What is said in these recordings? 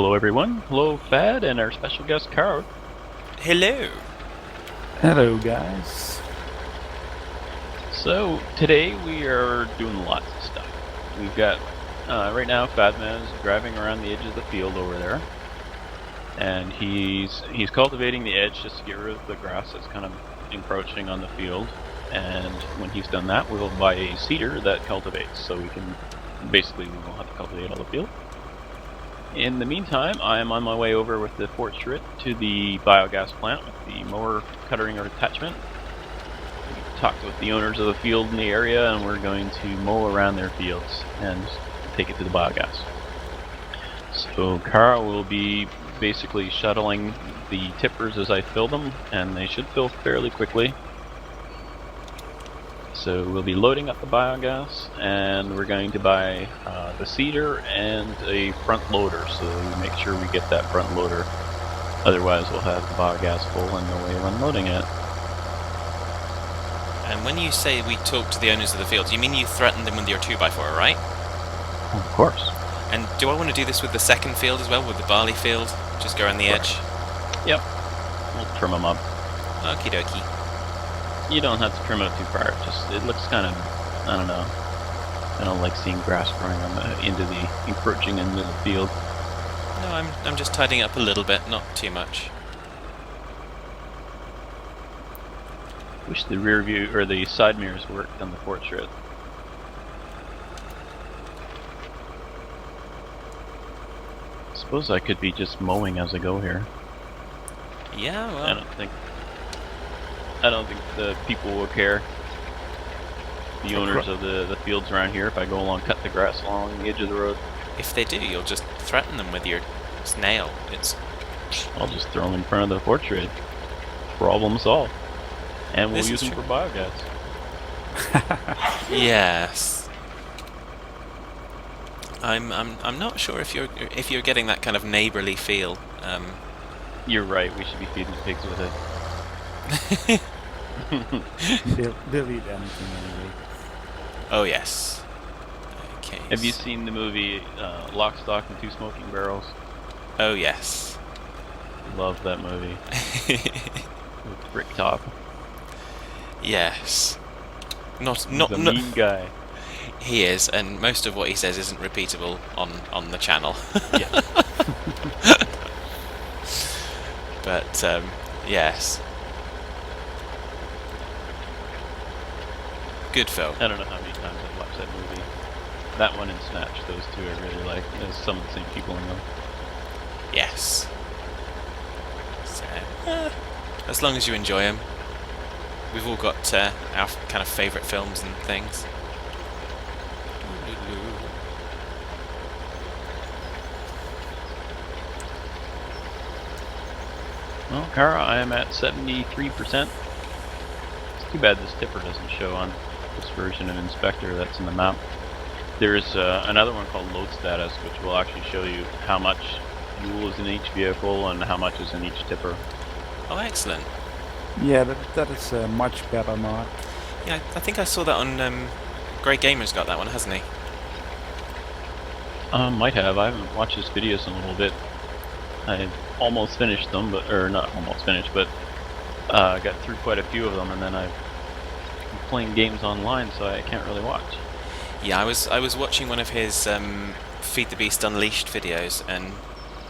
Hello everyone, hello Fad and our special guest Cara. Hello. Hello, guys. So today we are doing lots of stuff. We've got, right now Fadman is driving around the edge of the field over there. And he's cultivating the edge just to get rid of the grass that's kind of encroaching on the field. And when he's done that, we'll buy a seeder that cultivates, so we will have to cultivate all the field. In the meantime, I am on my way over with the portrait to the biogas plant with the mower cuttering attachment. We talked with the owners of the field in the area, and we're going to mow around their fields and take it to the biogas. So Cara will be basically shuttling the tippers as I fill them, and they should fill fairly quickly. So we'll be loading up the biogas, and we're going to buy the seeder and a front loader, so we make sure we get that front loader. Otherwise we'll have the biogas full and no way of unloading it. And when you say we talk to the owners of the field, you mean you threatened them with your 2x4, right? Of course. And do I want to do this with the second field as well, with the barley field? Just go around the edge? Yep. We'll trim them up. Okie dokie. You don't have to trim it too far. It looks kind of, I don't know. I don't like seeing grass growing encroaching into the field. No, I'm just tidying up a little bit, not too much. Wish the rear view or the side mirrors worked on the portrait. Suppose I could be just mowing as I go here. Yeah, well... I don't think the people will care. The owners of the fields around here, if I go along, cut the grass along the edge of the road. If they do, you'll just threaten them with your snail. I'll just throw them in front of the portrait. Problem solved. And we'll use them for biogas. Yes. I'm not sure if you're getting that kind of neighbourly feel. You're right. We should be feeding the pigs with it. They'll eat anything anyway. Oh yes. Okay. Have you seen the movie Lock, Stock, and Two Smoking Barrels? Oh yes. Love that movie. With Rick Top. Yes. Not a mean guy. He is, and most of what he says isn't repeatable on the channel. Yeah. But yes. Good film. I don't know how many times I've watched that movie. That one and Snatch, those two I really like. There's some of the same people in them. Yes. So, as long as you enjoy them. We've all got our kind of favourite films and things. Well, Cara, I am at 73%. It's too bad this tipper doesn't show on this version of Inspector that's in the map. There's another one called Load Status, which will actually show you how much fuel is in each vehicle and how much is in each tipper. Oh, excellent. Yeah, that is a much better mod. Yeah, I think I saw that on... Grey Gamer's got that one, hasn't he? Might have. I haven't watched his videos in a little bit. I almost finished them, or not almost finished, but got through quite a few of them, and then I'm playing games online, so I can't really watch. Yeah, I was watching one of his Feed the Beast Unleashed videos, and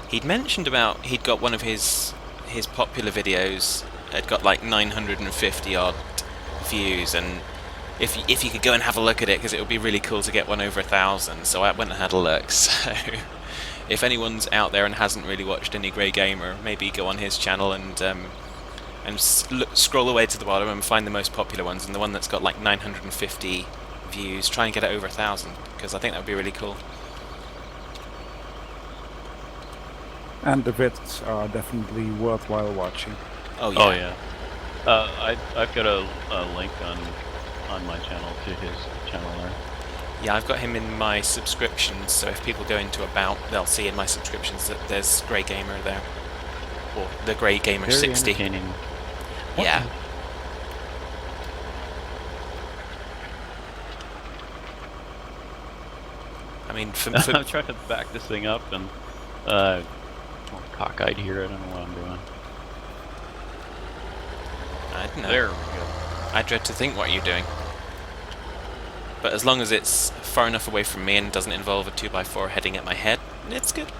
he'd mentioned about he'd got one of his popular videos had got like 950 odd views, and if you could go and have a look at it, because it would be really cool to get one over 1,000. So I went and had a look. So if anyone's out there and hasn't really watched any Grey Gamer, maybe go on his channel and scroll away to the bottom and find the most popular ones, and the one that's got like 950 views, try and get it over 1,000, because I think that would be really cool. And the vids are definitely worthwhile watching. Oh yeah. Oh yeah. I've got a link on my channel to his channel there. Yeah, I've got him in my subscriptions, so if people go into About, they'll see in my subscriptions that there's Grey Gamer there. Or the Grey Gamer Very 60. entertaining. Yeah. I mean, I'm trying to back this thing up, and I'm cockeyed here. I don't know what I'm doing. I don't know. There we go. I dread to think what you're doing. But as long as it's far enough away from me and doesn't involve a 2x4 heading at my head, it's good.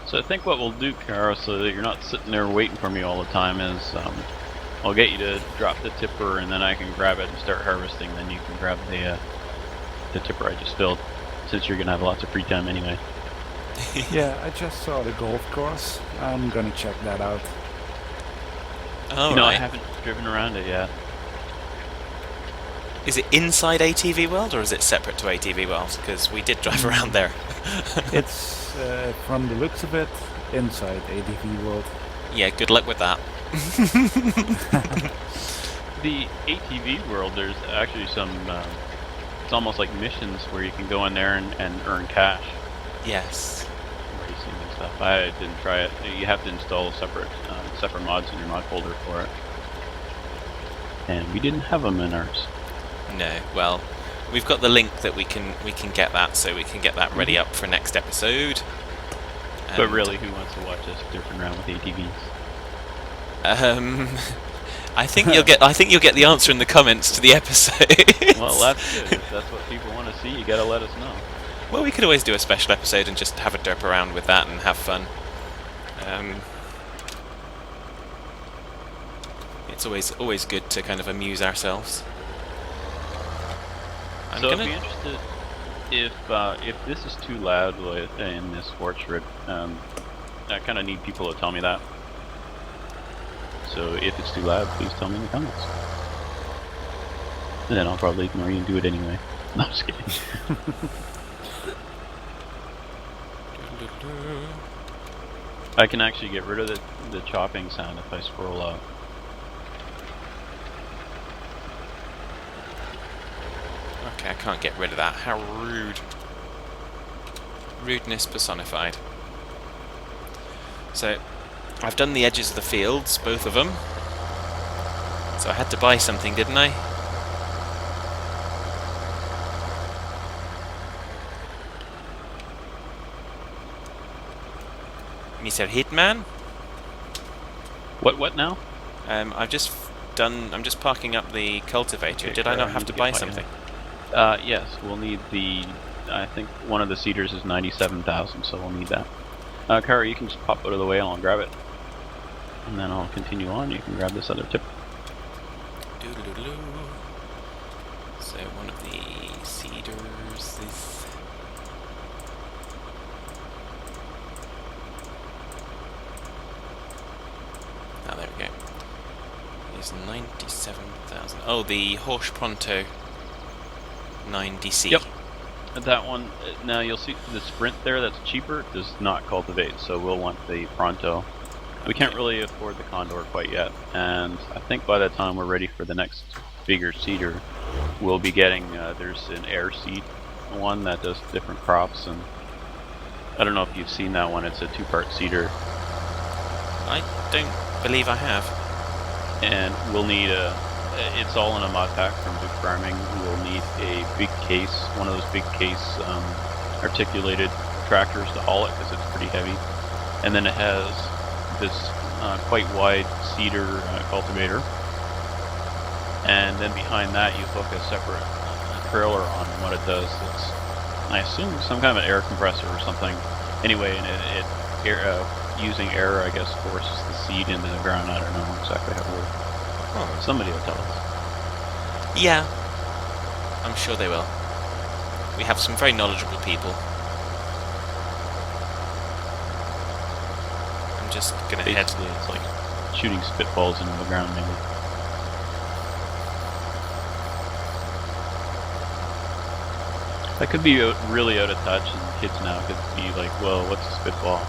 So I think what we'll do, Cara, so that you're not sitting there waiting for me all the time, is I'll get you to drop the tipper, and then I can grab it and start harvesting. Then you can grab the tipper I just filled, since you're gonna have lots of free time anyway. Yeah, I just saw the golf course. I'm gonna check that out. Oh, I right. haven't driven around it yet. Is it inside ATV World or is it separate to ATV World? Because we did drive around there. It's, from the looks of it, inside ADV World. Yeah, good luck with that. The ATV world, there's actually some, it's almost like missions where you can go in there and earn cash. Yes. Racing and stuff. I didn't try it. You have to install separate mods in your mod folder for it. And we didn't have them in ours. No, well, we've got the link that we can get that, so we can get that ready up for next episode. But really, who wants to watch us different around with ATVs? I think you'll get the answer in the comments to the episode. Well, that's good. If that's what people want to see, you gotta let us know. Well, we could always do a special episode and just have a derp around with that and have fun. It's always good to kind of amuse ourselves. So I'd be interested if this is too loud in this orchard. I kind of need people to tell me that. So if it's too loud, please tell me in the comments. And then I'll probably ignore you and do it anyway. No, I'm just kidding. I can actually get rid of the chopping sound if I scroll up. Okay, I can't get rid of that. How rude. Rudeness personified. So, I've done the edges of the fields, both of them. So I had to buy something, didn't I? Mr. Hitman? What now? I'm just parking up the cultivator. Okay, Did I not I have need to to buy get my something? Yes, we'll need I think one of the cedars is 97,000, so we'll need that. Cara, you can just pop out of the way and I'll grab it. And then I'll continue on. You can grab this other tip. Doodle-doodle-doo. So one of the cedars is... Oh, there we go. Is 97,000. Oh, the Horse Pronto 9DC. Yep. That one, now you'll see the Sprint there that's cheaper does not cultivate, so we'll want the Pronto. We can't really afford the Condor quite yet, and I think by the time we're ready for the next bigger cedar, we'll be getting, there's an air seed one that does different crops, and I don't know if you've seen that one. It's a 2-part cedar. I don't believe I have. And we'll need it's all in a mod pack from Big Farming. We'll need a big case, one of those big case articulated tractors to haul it because it's pretty heavy. And then it has this quite wide cedar cultivator. And then behind that you hook a separate trailer on, and what it does is, I assume, some kind of an air compressor or something. Anyway, and it using air, I guess, forces the seed into the ground. I don't know exactly how it works. Oh, somebody will tell us. Yeah, I'm sure they will. We have some very knowledgeable people. I'm just gonna head. Basically, it's like shooting spitballs into the ground, maybe. That could be really out of touch, and kids now could be like, well, what's a spitball?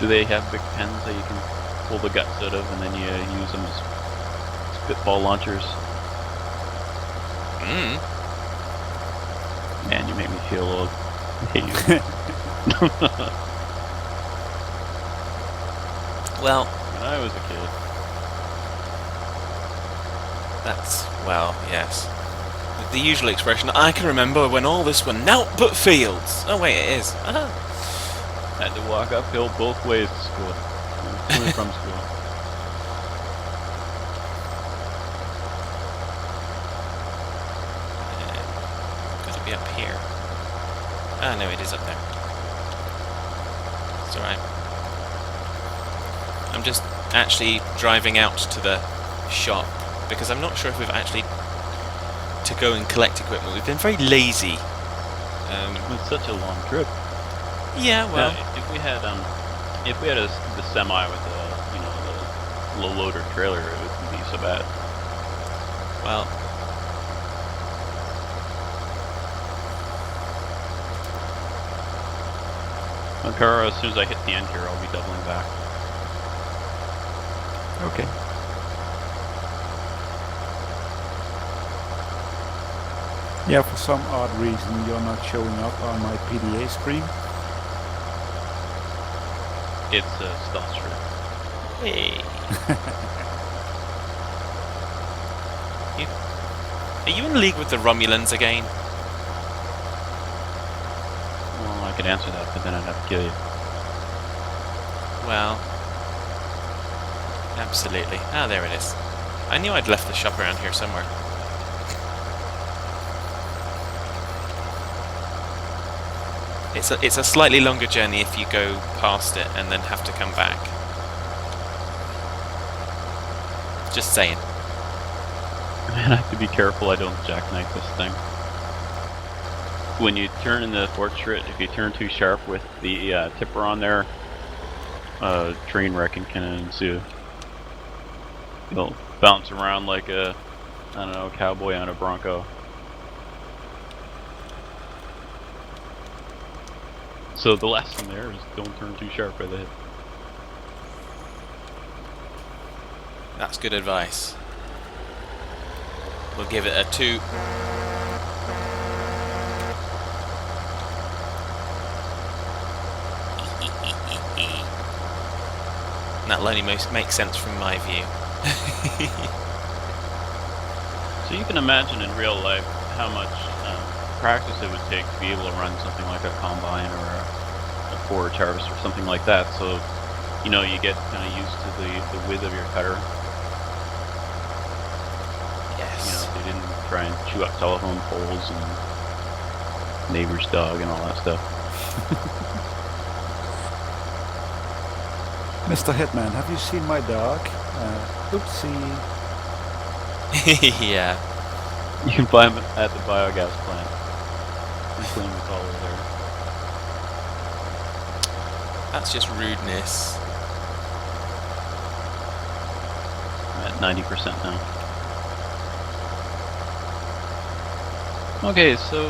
Do they have big pens that you can pull the guts out of and then you use them as spitball launchers? Man, you make me feel old. I hate you. Well, When I was a kid. well, yes. The usual expression, I can remember when all this were naught but fields. Oh wait, it is. Had to walk uphill both ways to school. To and from school. Gotta be up here. Ah, no, it is up there. It's alright. I'm just actually driving out to the shop because I'm not sure if we've actually to go and collect equipment. We've been very lazy. It's such a long trip. Yeah, well, if we had the semi with the low loader trailer, it wouldn't be so bad. well. Cara, as soon as I hit the end here, I'll be doubling back. Okay. Yeah, for some odd reason you're not showing up on my PDA screen. It's a stealth strip. Hey. Are you in league with the Romulans again? Well, I could answer that, but then I'd have to kill you. Well, absolutely. Ah, there it is. I knew I'd left the shop around here somewhere. It's a slightly longer journey if you go past it and then have to come back. Just saying. Man, I have to be careful I don't jackknife this thing. When you turn in the portrait, if you turn too sharp with the tipper on there, train wrecking can ensue. You'll bounce around like a, I don't know, cowboy on a Bronco. So the lesson there is don't turn too sharp with it. That's good advice. We'll give it a 2. And that'll only make sense from my view. So you can imagine in real life how much practice it would take to be able to run something like a combine or a forage harvest or something like that. So, you know, you get kind of used to the width of your cutter. Yes. You know, they didn't try and chew up telephone poles and neighbor's dog and all that stuff. Mr. Hitman, have you seen my dog? Oopsie. Yeah. You can buy them at the biogas plant. You clean the collar there. That's just rudeness. I'm at 90% now. Okay, so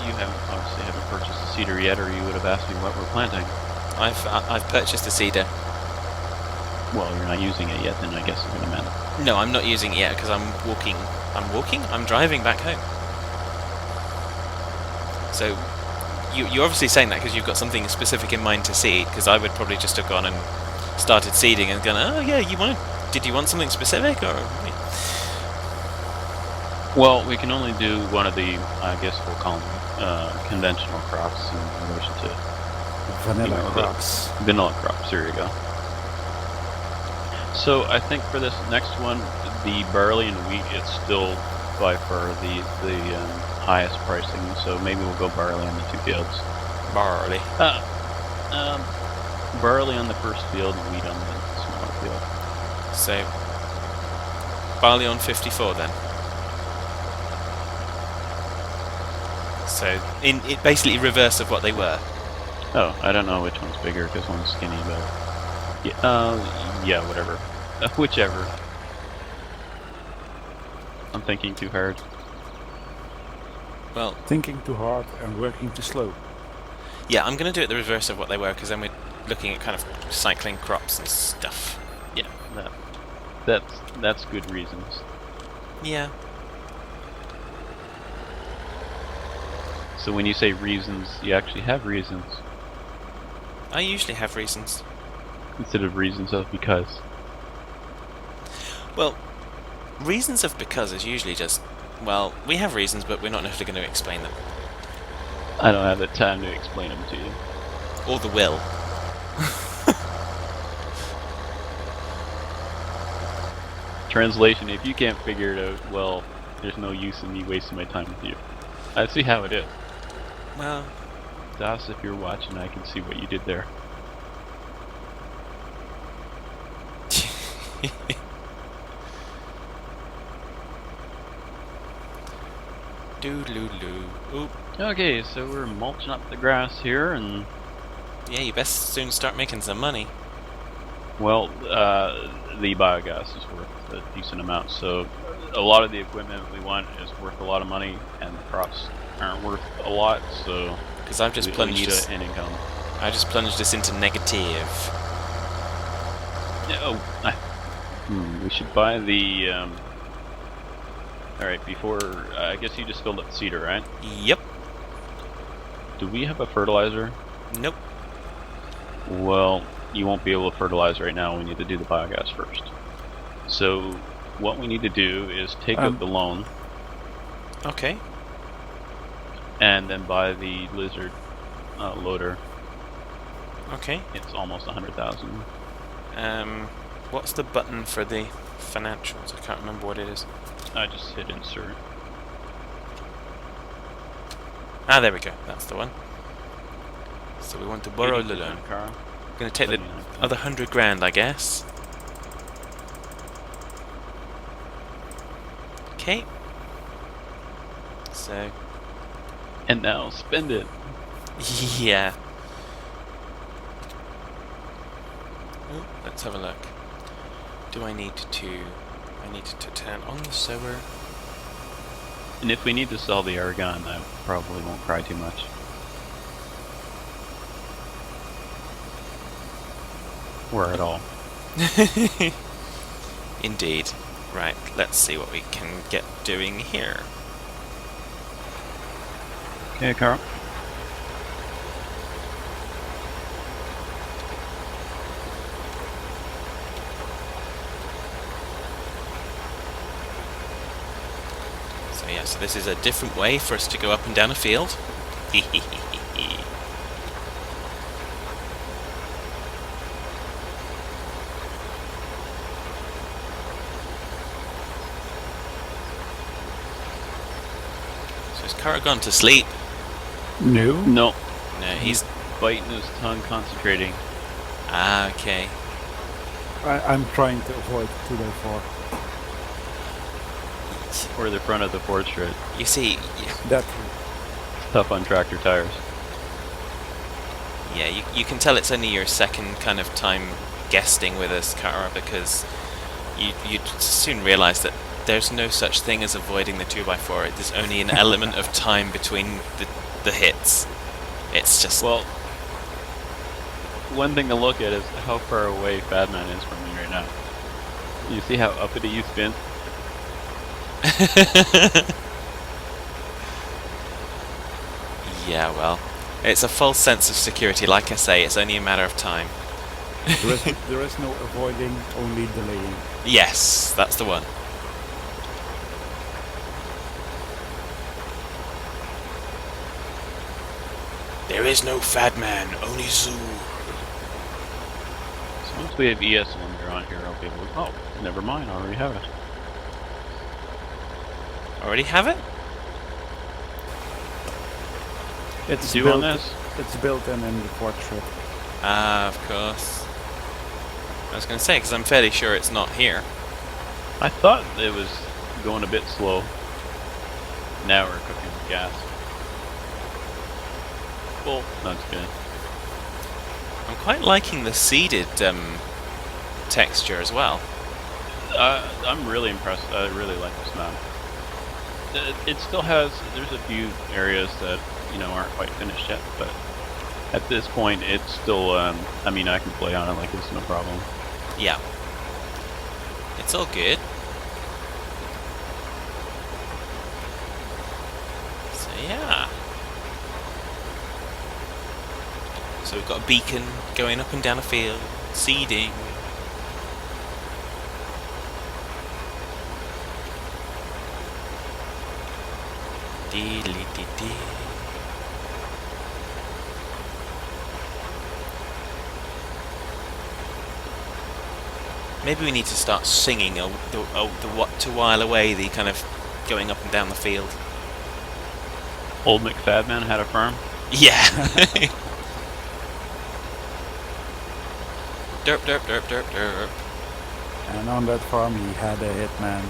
you haven't purchased a cedar yet, or you would have asked me what we're planting. I've purchased a cedar. Well, you're not using it yet, then I guess it wouldn't matter. No, I'm not using it yet because I'm walking. I'm driving back home. So, you're obviously saying that because you've got something specific in mind to seed. Because I would probably just have gone and started seeding and gone, oh yeah, did you want something specific or? Well, we can only do one of the, I guess we'll call them conventional crops in relation to Vanilla crops. Vanilla crops. There you go. So I think for this next one, the barley and wheat is still by far the highest pricing. So maybe we'll go barley on the 2 fields. Barley. Barley on the first field, and wheat on the smaller field. So barley on 54 then. So it basically reverse of what they were. Oh, I don't know which one's bigger because one's skinny, but yeah, whatever. Whichever. I'm thinking too hard. Well, Thinking too hard and working too slow. yeah, I'm going to do it the reverse of what they were because then we're looking at kind of cycling crops and stuff. Yeah, that's good reasons. Yeah. So when you say reasons, you actually have reasons I usually have reasons. instead of reasons of because. Well, reasons of because is usually just Well, we have reasons, but we're not necessarily going to explain them. I don't have the time to explain them to you. Or the will. Translation, if you can't figure it out, well, there's no use in me wasting my time with you. I see how it is. Well, Das, if you're watching, I can see what you did there. Doo-doo-doo. Oop. Okay, so we're mulching up the grass here, and Yeah, you best soon start making some money. well, the biogas is worth a decent amount, so a lot of the equipment we want is worth a lot of money, and the crops aren't worth a lot, so Because I've just we plunged need this. an income. I just plunged this into negative. Yeah, we should buy the. Alright, before. I guess you just filled up the cedar, right? Yep. Do we have a fertilizer? Nope. Well, you won't be able to fertilize right now. We need to do the biogas first. So, what we need to do is take out the loan Okay. and then buy the lizard loader. Okay. It's almost 100,000. What's the button for the financials? I can't remember what it is. I just hit insert. Ah, there we go. That's the one. So we want to borrow the 80%, loan. Cara. Gonna take the 79%. other 100 grand, I guess. Okay. So, And now spend it. yeah. Ooh, let's have a look. Do I need to... I need to turn on the sower. And if we need to sell the argon, I probably won't cry too much. Or at all. Indeed. Right, let's see what we can get doing here. Okay, Carl. So yeah, so this is a different way for us to go up and down a field. So is Cara gone to sleep? No. No, No, he's... biting his tongue, concentrating. Ah, okay. I'm trying to avoid 2x4. Or the front of the portrait. You see, That It's tough on tractor tires. yeah, you can tell it's only your second kind of time guesting with us, Cara, because you'd soon realise that there's no such thing as avoiding the 2x4. There's only an element of time between the hits. It's just... Well, one thing to look at is how far away Fadman is from me right now. You see how uppity you spin? Yeah, well, it's a false sense of security. Like I say, it's only a matter of time. there is no avoiding, only delaying. Yes, that's the one. There is no Fadman, only Zoo. So once we have ES limiter on here, I'll be able to... Oh, never mind, I already have it. Already have it? It's Do built, on this? It's built in the portrait. Ah, of course. I was going to say, because I'm fairly sure it's not here. I thought it was going a bit slow. Now we're cooking with gas. Well, no, just kidding. I'm quite liking the seeded texture as well. I'm really impressed. I really like this map. It still has... There's a few areas that, you know, aren't quite finished yet, but at this point, it's still... I mean, I can play on it like this, no problem. Yeah. It's all good. So yeah. So we've got a beacon going up and down a field, seeding. Dee-lee-dee-dee. Maybe we need to start singing the what to while away, the kind of going up and down the field. Old McFadman had a farm. Yeah. Derp, derp, derp, derp, derp. And on that farm he had a hitman.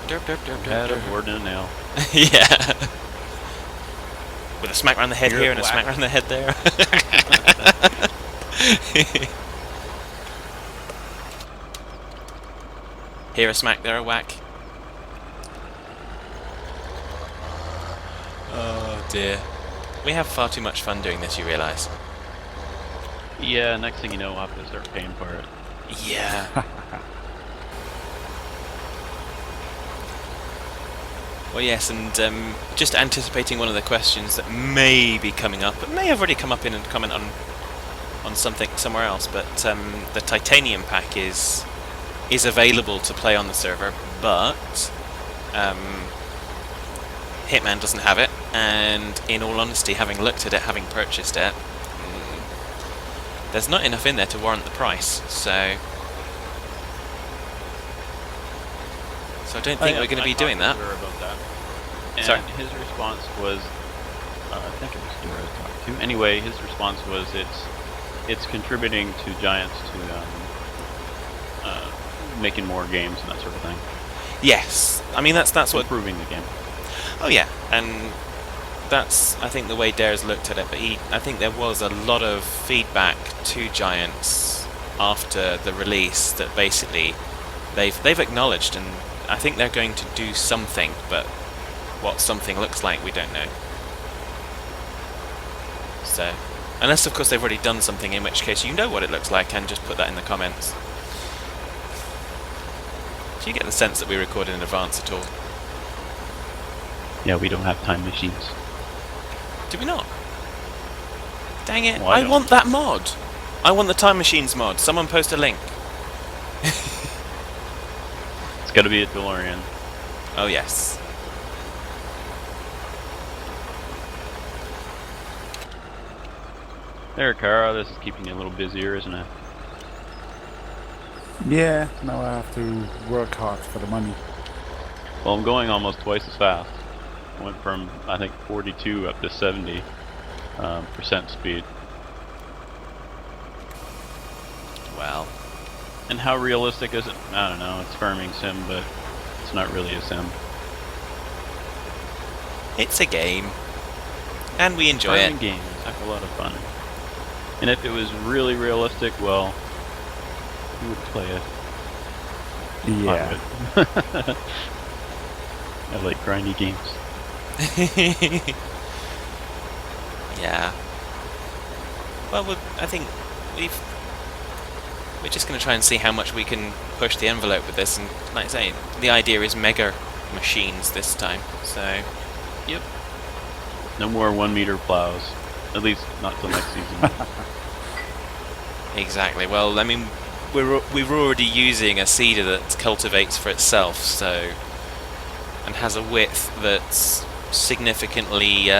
Derp, derp, derp, derp, Had a derp. board and a nail. Yeah. With a smack round the head You're here and a whack. smack round the head there. Here a smack, there a whack. Oh dear. We have far too much fun doing this, you realise? Yeah, next thing you know, we'll have to start paying for it. Yeah. Well, yes, and just anticipating one of the questions that may be coming up, but may have already come up in a comment on something somewhere else, but the titanium pack is available to play on the server, but Hitman doesn't have it, and in all honesty, having looked at it, having purchased it, there's not enough in there to warrant the price, so I don't think we're going to be doing that. About that. And Sorry. his response was, I think it was Dora I talked to. Anyway, his response was it's contributing to Giants to making more games and that sort of thing. Yes, I mean that's what. Improving the game. Oh yeah, and that's I think the way Dare's looked at it. But I think there was a lot of feedback to Giants after the release that basically they've acknowledged, and I think they're going to do something, but what something looks like we don't know. So, unless of course they've already done something, in which case you know what it looks like and just put that in the comments. Do you get the sense that we recorded in advance at all? Yeah, we don't have time machines. Do we not? Dang it, Well, I don't. want that mod! I want the Time Machines mod. Someone post a link. It's got to be a DeLorean. Oh yes. There, Cara, this is keeping you a little busier, isn't it? Yeah, now I have to work hard for the money. Well, I'm going almost twice as fast. I went from, I think, 42 up to 70% speed. Well, And how realistic is it? I don't know, it's farming sim, but it's not really a sim. it's a game. And we enjoy Farming it. games have a lot of fun. And if it was really realistic, well, who would play it? Yeah. I like grindy games. Yeah. Well, I think we're just going to try and see how much we can push the envelope with this, and like I say, the idea is mega machines this time, so... Yep. No more 1 meter plows. At least not till next season. Exactly. Well, I mean, we're already using a seeder that cultivates for itself, so... and has a width that's significantly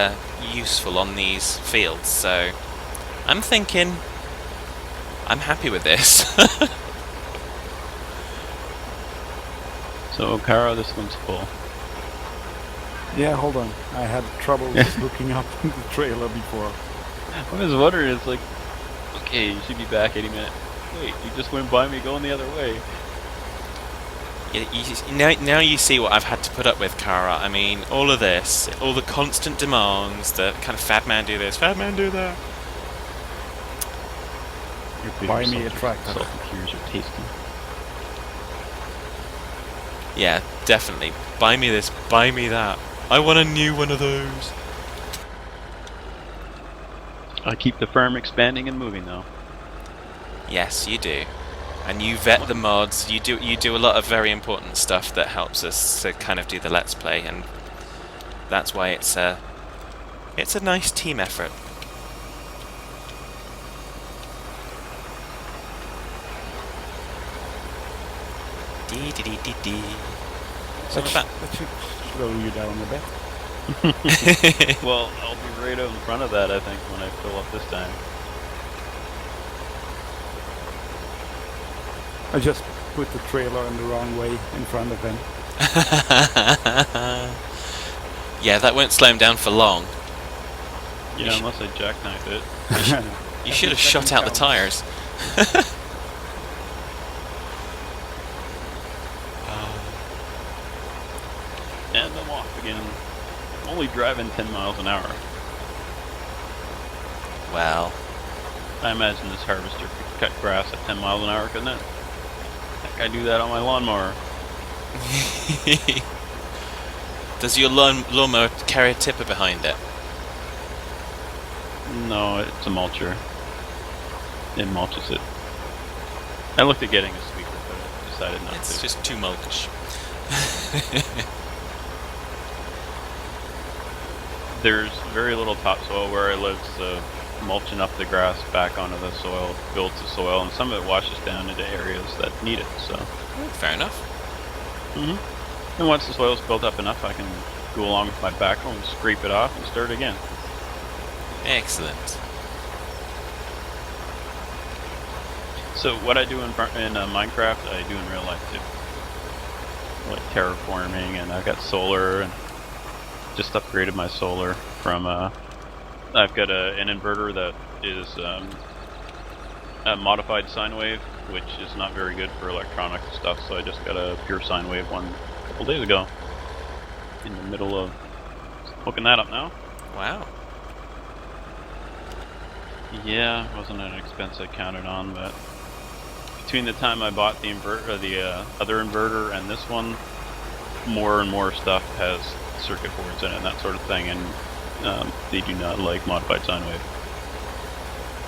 useful on these fields, so... I'm thinking... I'm happy with this. So, Cara, this one's full. Yeah, hold on. I had trouble hooking up the trailer before. I was wondering, it's like, okay, you should be back any minute. Wait, you just went by me going the other way. Now you see what I've had to put up with, Cara. I mean, all of this, all the constant demands, the kind of fat man do this, fat man do that. Your Buy bitter me a tractor. salted cures are tasty. Yeah, definitely. Buy me this, buy me that. I want a new one of those. I keep the farm expanding and moving, though. Yes, you do. And you vet the mods. You do a lot of very important stuff that helps us to kind of do the Let's Play, and that's why it's a nice team effort. Dee dee dee dee dee. So with that, That should slow you down a bit. Well, I'll be right out in front of that, I think, when I fill up this time. I just put the trailer in the wrong way in front of him. yeah, that won't slow him down for long. Yeah, unless I jackknife it. You should have second shot out the counts. tires. And I'm off again. I'm only driving 10 miles an hour. Well, I imagine this harvester could cut grass at 10 miles an hour, couldn't it? Heck, I do that on my lawnmower. does your lawnmower carry a tipper behind it? No, it's a mulcher. It mulches it. I looked at getting a sweeper, but I decided not It's to. just too mulch. There's very little topsoil where I live, so mulching up the grass back onto the soil builds the soil, and some of it washes down into areas that need it. So, Fair enough. and once the soil's built up enough, I can go along with my backhoe and scrape it off and start again. Excellent. So what I do in Minecraft, I do in real life too, like terraforming, and I've got solar, and just upgraded my solar from. I've got an inverter that is a modified sine wave, which is not very good for electronic stuff. So I just got a pure sine wave one a couple days ago. In the middle of hooking that up now. Wow. Yeah, wasn't an expense I counted on, but between the time I bought the other inverter and this one, more and more stuff has circuit boards in it and that sort of thing, and they do not like modified sine wave.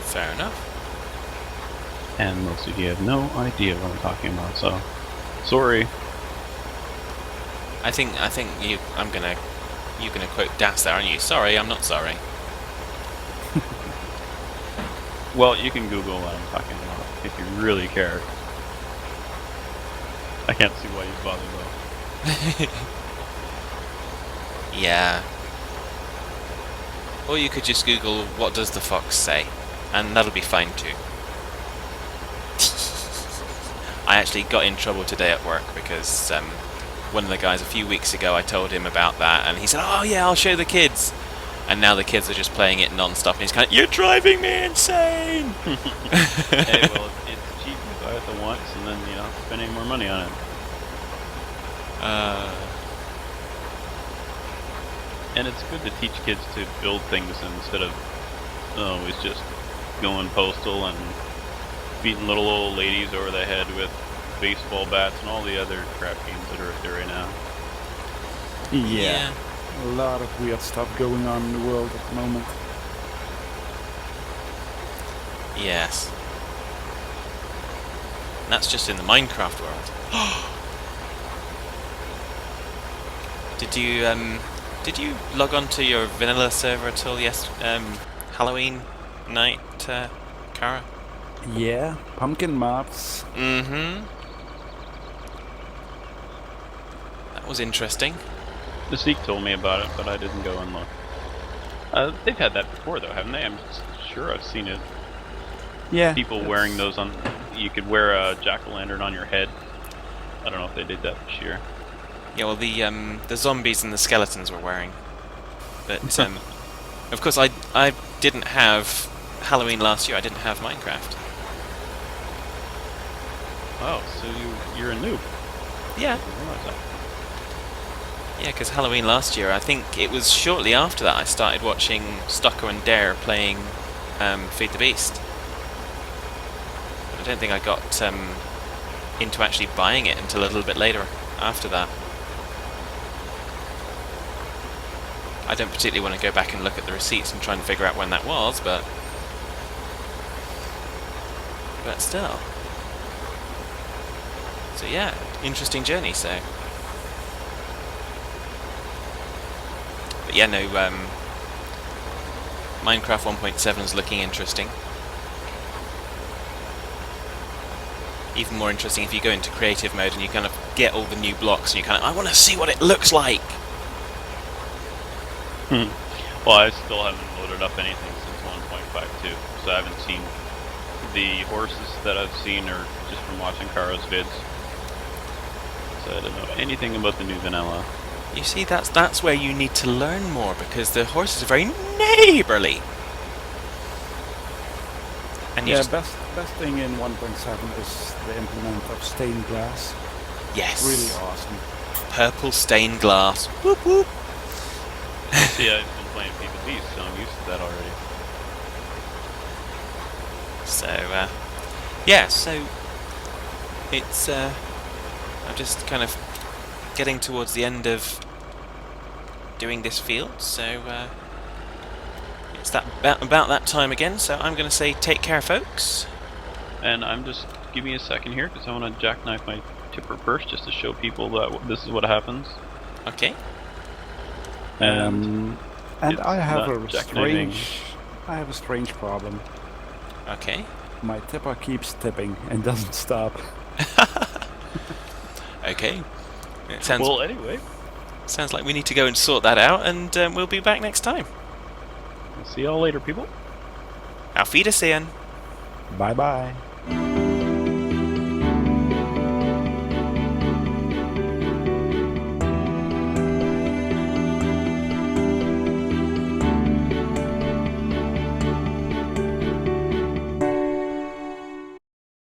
Fair enough. And most of you have no idea what I'm talking about, so sorry. I think you're gonna quote Das there, aren't you? Sorry, I'm not sorry. Well, you can Google what I'm talking about if you really care. I can't see why you bother though. Yeah. Or you could just Google what does the fox say, and that'll be fine too. I actually got in trouble today at work because one of the guys a few weeks ago, I told him about that, and he said, "Oh yeah, I'll show the kids." And now the kids are just playing it non-stop, and he's kind of, "You're driving me insane!" Hey, well, it's cheap. You buy it the once, and then you don't spend any more money on it. And it's good to teach kids to build things instead of always just going postal and beating little old ladies over the head with baseball bats and all the other crap games that are out there right now. Yeah. A lot of weird stuff going on in the world at the moment. Yes. And that's just in the Minecraft world. Did you log on to your vanilla server at all? Yes, Halloween night, Cara? Yeah, pumpkin maps. Mm-hmm. That was interesting. The Seek told me about it, but I didn't go and look. They've had that before, though, haven't they? I'm sure I've seen it. Yeah. People wearing those on. You could wear a jack-o'-lantern on your head. I don't know if they did that this year. Yeah, well, the zombies and the skeletons were wearing. But of course, I didn't have Halloween last year. I didn't have Minecraft. Oh, so you're a noob. Yeah. I didn't realize that. Yeah, because Halloween last year, I think it was shortly after that I started watching Stocker and Dare playing Feed the Beast. But I don't think I got into actually buying it until a little bit later after that. I don't particularly want to go back and look at the receipts and try and figure out when that was, but still. So yeah, interesting journey, so. But yeah, no, Minecraft 1.7 is looking interesting. Even more interesting if you go into creative mode and you kind of get all the new blocks, and you kind of, I want to see what it looks like. Well, I still haven't loaded up anything since 1.52, so I haven't seen the horses that I've seen are just from watching Cara's vids. So I don't know anything about the new vanilla. You see, that's where you need to learn more, because the horses are very neighbourly. And you Yeah, just, best thing in 1.7 is the implement of stained glass. yes, Really awesome. purple stained glass. Whoop whoop. See, I've been playing PvP, so I'm used to that already. So, yeah, so it's, I'm just kind of getting towards the end of doing this field, so it's about that time again, so I'm going to say take care, folks. And I'm just, give me a second here, because I want to jackknife my tipper first, just to show people that this is what happens. Okay. And I have not a jackknifing. strange problem. Okay. My tipper keeps tipping and doesn't stop. Okay. It sounds, Well, anyway, sounds like we need to go and sort that out, and we'll be back next time. I'll see y'all later, people. Auf Wiedersehen. Bye bye.